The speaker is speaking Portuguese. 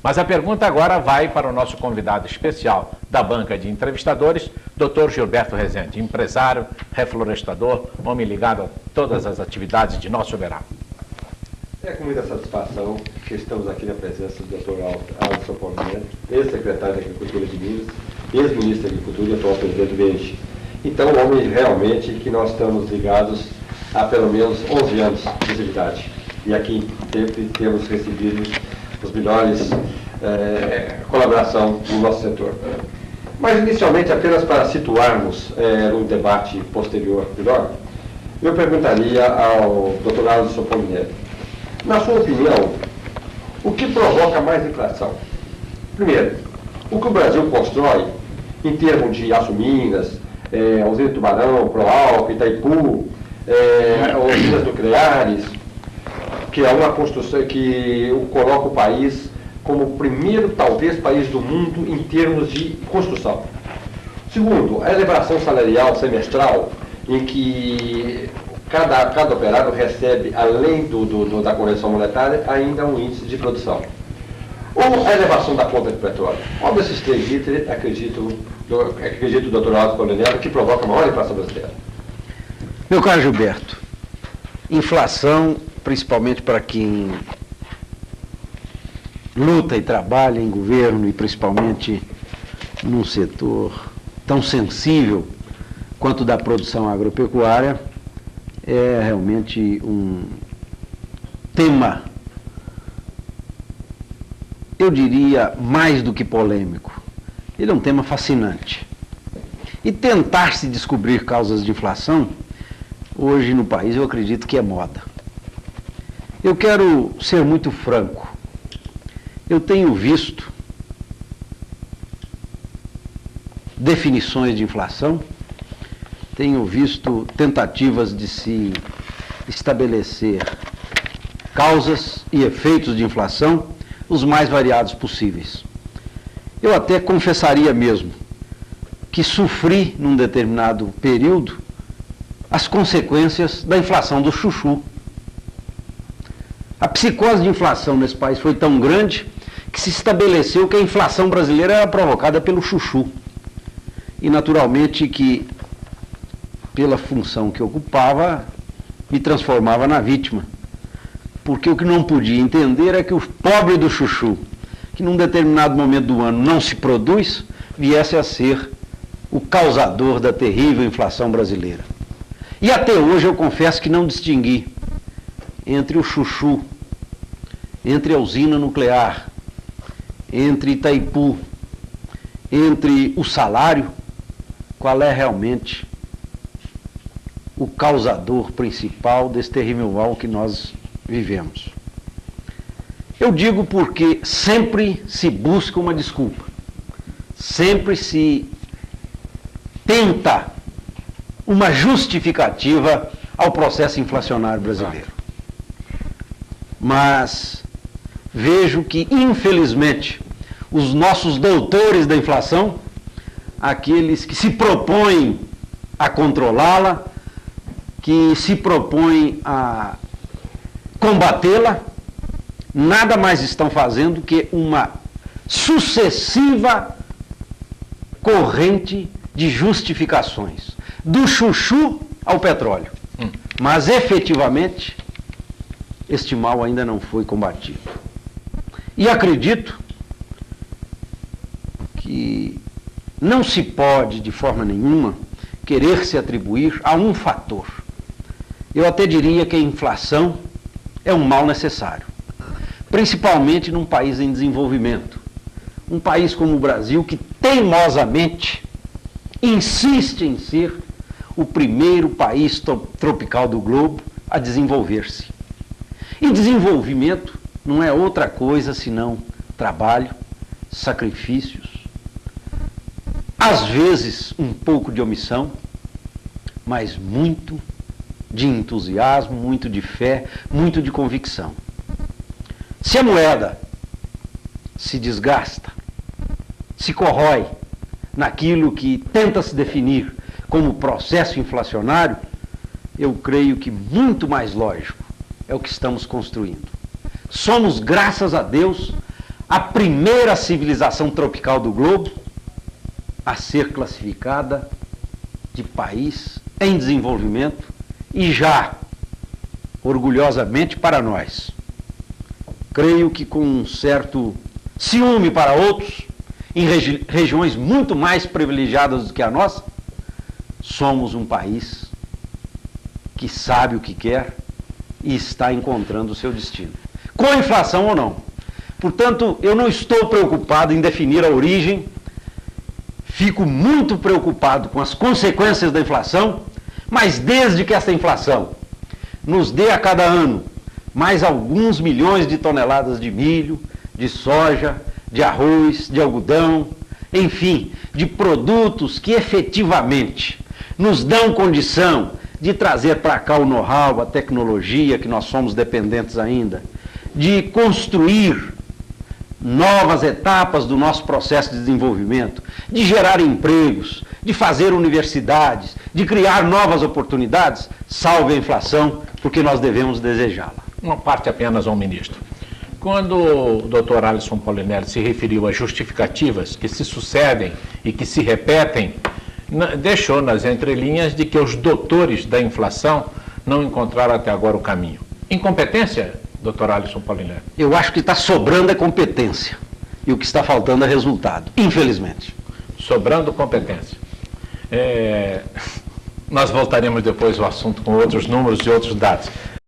Mas a pergunta agora vai para o nosso convidado especial da banca de entrevistadores, Dr. Gilberto Rezende, empresário, reflorestador, homem ligado a todas as atividades de nosso Uberaba. É com muita satisfação que estamos aqui na presença do Dr. Alisson Polimento, ex-secretário da Agricultura de Minas, ex-ministro da Agricultura e atual presidente do BNG. Então, um homem realmente que nós estamos ligados há pelo menos 11 anos de atividade. E aqui sempre temos recebido os melhores colaboração no nosso setor. Mas, inicialmente, apenas para situarmos um debate posterior melhor, eu perguntaria ao Dr. Alisson Polimento, na sua opinião, o que provoca mais inflação? Primeiro, o que o Brasil constrói em termos de Aço Minas, usina de Tubarão, Proalp, Itaipu, usinas nucleares, que é uma construção que coloca o país como o primeiro, talvez, país do mundo em termos de construção. Segundo, a elevação salarial semestral, em que cada operário recebe, além da correção monetária, ainda um índice de produção. Ou a elevação da conta de petróleo. Qual desses três itens acredito o doutor Alisson Polimento que provoca a maior inflação brasileira? Meu caro Gilberto, inflação, principalmente para quem luta e trabalha em governo e principalmente num setor tão sensível quanto da produção agropecuária, é realmente um tema, eu diria, mais do que polêmico. Ele é um tema fascinante. E tentar se descobrir causas de inflação, hoje no país, eu acredito que é moda. Eu quero ser muito franco. Eu tenho visto definições de inflação, tenho visto tentativas de se estabelecer causas e efeitos de inflação os mais variados possíveis. Eu até confessaria mesmo que sofri, num determinado período, as consequências da inflação do chuchu. A psicose de inflação nesse país foi tão grande que se estabeleceu que a inflação brasileira era provocada pelo chuchu. E, naturalmente, que, pela função que ocupava, me transformava na vítima. Porque o que não podia entender é que o pobre do chuchu, que num determinado momento do ano não se produz, viesse a ser o causador da terrível inflação brasileira. E até hoje eu confesso que não distingui entre o chuchu, entre a usina nuclear, entre Itaipu, entre o salário, qual é realmente o causador principal desse terrível mal que nós vivemos. Eu digo porque sempre se busca uma desculpa, sempre se tenta uma justificativa ao processo inflacionário brasileiro. Mas vejo que, infelizmente, os nossos doutores da inflação, aqueles que se propõem a controlá-la, que se propõem a combatê-la, nada mais estão fazendo que uma sucessiva corrente de justificações, do chuchu ao petróleo. Mas, efetivamente, este mal ainda não foi combatido. E acredito que não se pode, de forma nenhuma, querer se atribuir a um fator. Eu até diria que a inflação é um mal necessário, principalmente num país em desenvolvimento. Um país como o Brasil, que teimosamente insiste em ser o primeiro país tropical do globo a desenvolver-se. E desenvolvimento não é outra coisa senão trabalho, sacrifícios, às vezes um pouco de omissão, mas muito de entusiasmo, muito de fé, muito de convicção. Se a moeda se desgasta, se corrói naquilo que tenta se definir como processo inflacionário, eu creio que muito mais lógico é o que estamos construindo. Somos, graças a Deus, a primeira civilização tropical do globo a ser classificada de país em desenvolvimento e já, orgulhosamente para nós, creio que com um certo ciúme para outros, em regiões muito mais privilegiadas do que a nossa, somos um país que sabe o que quer e está encontrando o seu destino, com inflação ou não. Portanto, eu não estou preocupado em definir a origem, fico muito preocupado com as consequências da inflação, mas desde que essa inflação nos dê a cada ano mais alguns milhões de toneladas de milho, de soja, de arroz, de algodão, enfim, de produtos que efetivamente nos dão condição de trazer para cá o know-how, a tecnologia que nós somos dependentes ainda, de construir novas etapas do nosso processo de desenvolvimento, de gerar empregos, de fazer universidades, de criar novas oportunidades, salve a inflação, porque nós devemos desejá-la. Uma parte apenas ao ministro. Quando o doutor Alisson Polinelli se referiu às justificativas que se sucedem e que se repetem, deixou nas entrelinhas de que os doutores da inflação não encontraram até agora o caminho. Incompetência, doutor Alisson Polinelli? Eu acho que está sobrando é competência e o que está faltando é resultado, infelizmente. Sobrando competência. Nós voltaremos depois ao assunto com outros números e outros dados.